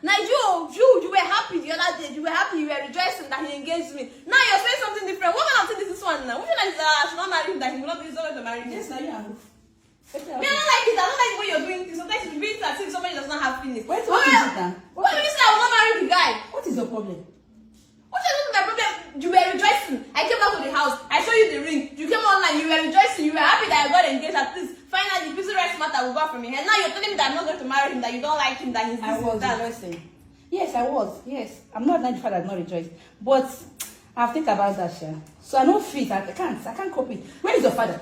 Now you were happy the other day. You were happy, you were rejoicing that he engaged me. Now you're saying something different. What kind of thing is this one now? Which one is I should not marry him, that he will not be going to marry me? Yes, now you are. Me, I don't like it. I don't like the way you're doing things. Sometimes it's being as if somebody does not have feelings. What is it now? What do you say I will not marry the guy? What is your problem? What is my problem? You were rejoicing. I came back to the house. I showed you the ring. You came online. You were rejoicing. You were happy that I got engaged. At least finally, Bizzy Rexx matter will go from your head. Now you're telling me that I'm not going to marry him. That you don't like him. That he's I was rejoicing. Yes, I was. Yes, I'm not that father. I'm not rejoiced. But I've think about that, Sha. So I don't fit. I can't cope it. Where is your father?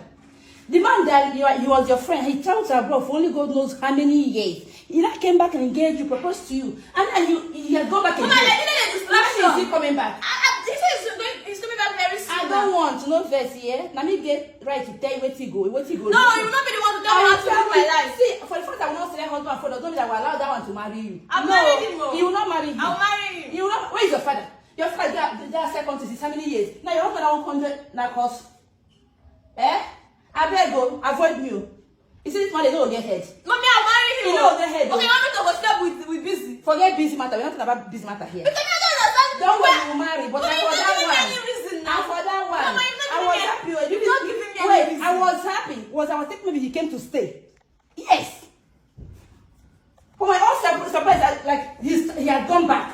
The man that he was your friend, he traveled abroad for only God knows how many years. He now came back and engaged you, proposed to you, and then you had gone back again. Mama, I didn't distraction. When is he coming back? He said he's coming back very soon. I don't want to know first, yeah? Now me get right to tell you where to go. Where to go? No, you will not be the one to tell me how to live my life. See, for the fact I will not say husband and father, don't mean that I will allow that one to marry you. I'll marry him. He will not marry him. I'll marry him. He will not. Where is your father? Your father, they are second to how many years? Now your husband are 100 now cost. Eh? I beg go, avoid me. You see this man, they don't get head. Mommy, I'll marry him. You don't get head. Okay, you want me to go step with Bizzy? Forget busy matter. We're not talking about busy matter here. Because you don't understand. Don't worry, you will marry. But Mommy, for that one. any reason now. And for that one. Mama, I was happy. You're not giving me any Wait, reason. I was happy. I was thinking maybe he came to stay. Yes. For my own surprise, like he had gone back.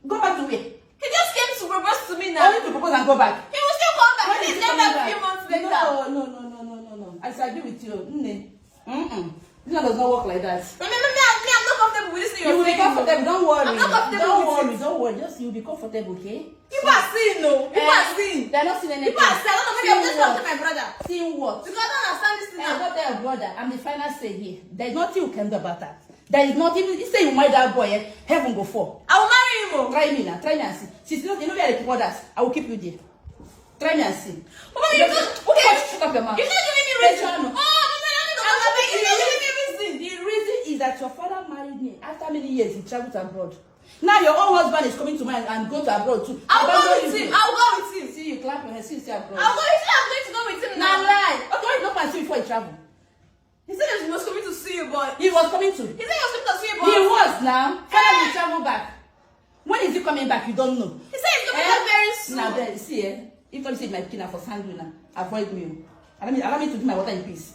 Go back to where? He just came to propose to me now. Only to propose and go back. He will still come back. When He's is he came coming back a back? few months later. No. I disagree with you. This one does not work like that. Mommy, I'm not comfortable with this thing You you're will be saying. comfortable. Don't worry. I'm not comfortable Don't worry. Just you'll be comfortable, okay? People are seeing, no. People are seeing. They're not seeing anything. People are seeing. I don't know, maybe I'm just talking to my brother. Seeing what? Because I don't understand this thing I now. got their brother. I'm the final say here. There's nothing you can do about that. There is not even. You say you marry that boy, heaven go fall. I will marry him. Oh. Try me now. Try me and see. She's not. You know where the brothers. I will keep you there. Try me and see. Mama, you don't. Okay. Shut up your mouth. You're not giving me reason. Oh, you're not giving me reason. The reason is that your father married me after many years. He traveled abroad. Now your own husband is coming to mine and go to abroad too. I'll go with him. I'll go with him. See you clap your hands. See you abroad. I'll go. He said I'm going to go with him now. Now lie. Okay, why you not and see before he travel? He said he was coming to see you, but He was coming to. he said he was coming to see you, but He was now. Father will travel back. When is he coming back? You don't know. he said he's coming back very soon. Now then, see, if you say my kidnap for sandwich now, avoid me. Allow me to do my water in peace.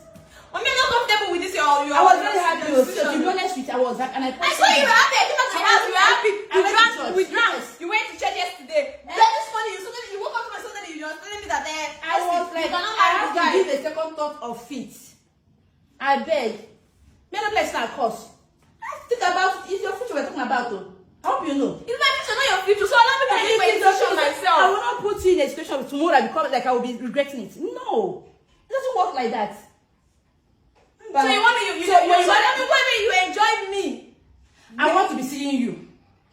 Mommy, I'm not comfortable with this. I was very happy. So to be honest with you, I was happy, and I saw you were happy. I came back to the house. You were happy. We drank. Yes. You went to church yesterday. Then this morning, you woke up to my Sunday. You were telling me that I was like, I have to give a second thought of it. I beg. May not bless our cause. Think about it's your future we're talking about though. I hope you know. It's my future, not your future. So allow me to make my decision myself. I will not put you in a situation of tomorrow I become like I will be regretting it. No. It doesn't work like that. So you want me you enjoy me. I want to be seeing you.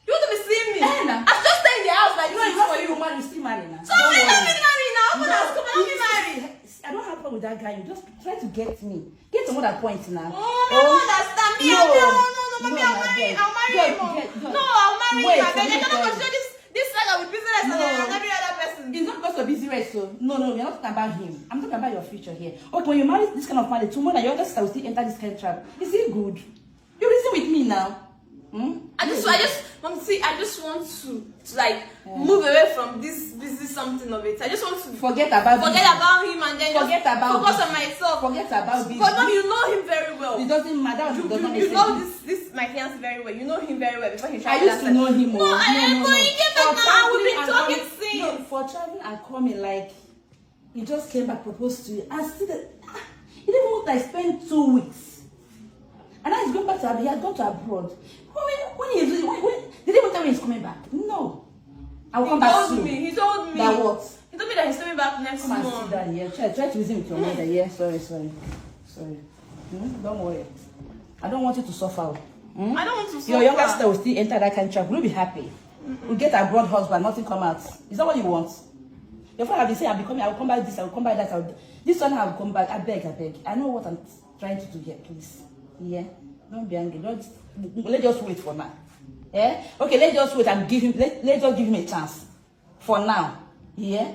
You want to be seeing me? Nah. I'm just staying in the house like this for you. You still marry now. So let me marry now. Come on, let me marry. I don't have problem with that guy. You just try to get me. Get to another point now. Oh, I don't understand. Me, Mommy, I'll marry him. No, I'll marry him. I cannot consider this saga with business and every other person. It's not because of Bizzy Rexx, so no, we're not talking about him. I'm talking about your future here. Okay, when you marry this kind of marriage, tomorrow your other sister will still enter this kind of trap. Is it good? You reason with me now. I just want to like move away from this busy something of it. I just want to forget about him and then focus on myself. Forget about Because Mom, you know him very well. It doesn't matter. You know this my fiance very well. You know him very well before he I used to know him. No, he came back now. We've been talking since. No, for traveling and coming, like he just came back, proposed to you, and still he didn't want to spend 2 weeks. And now he's going back to he had gone to abroad. When did he even tell me he's coming back? No. I will come back soon. He told me. That what? He told me that he's coming back next month. Come and sit down here. Try to reason with your mother. Yeah, sorry. Don't worry. I don't want you to suffer. I don't want to suffer. Your younger sister will still enter that kind of trap. We'll be happy. We'll get a broad husband, nothing come out. Is that what you want? Your father have been saying, I will come back this, I will come back that. This one I will come back. I beg. I know what I'm trying to do here, please. Yeah? Don't be angry. Let's just wait for now. Yeah? Okay, let's just wait and give him, let's just give him a chance. For now. Yeah?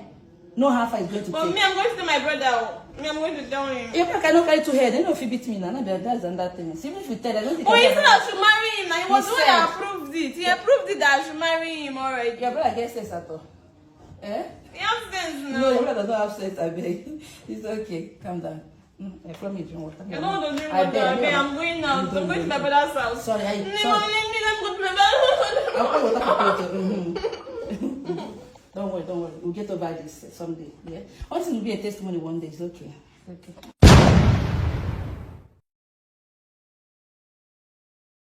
No how far is going to take. Me, I'm going to tell my brother. Me, I'm going to tell him. Your brother cannot carry 2 heads. They know if you beat me now. That's another thing. Even if you tell, I don't think. Oh, you said I should marry him. him. Now he was the one that approved it. He approved it that I should marry him already. Your brother gets sense at all. Eh? He has sense now. No, your brother doesn't have sense, I beg. It's okay. Calm down. I promise you drink water. You don't want to drink water. I'm going now. I'm going to my brother's house. Sorry, Let me go to my I'll pour water for you. Don't worry. We'll get over this someday. Yeah. Once it will be a testimony one day. It's okay. Okay.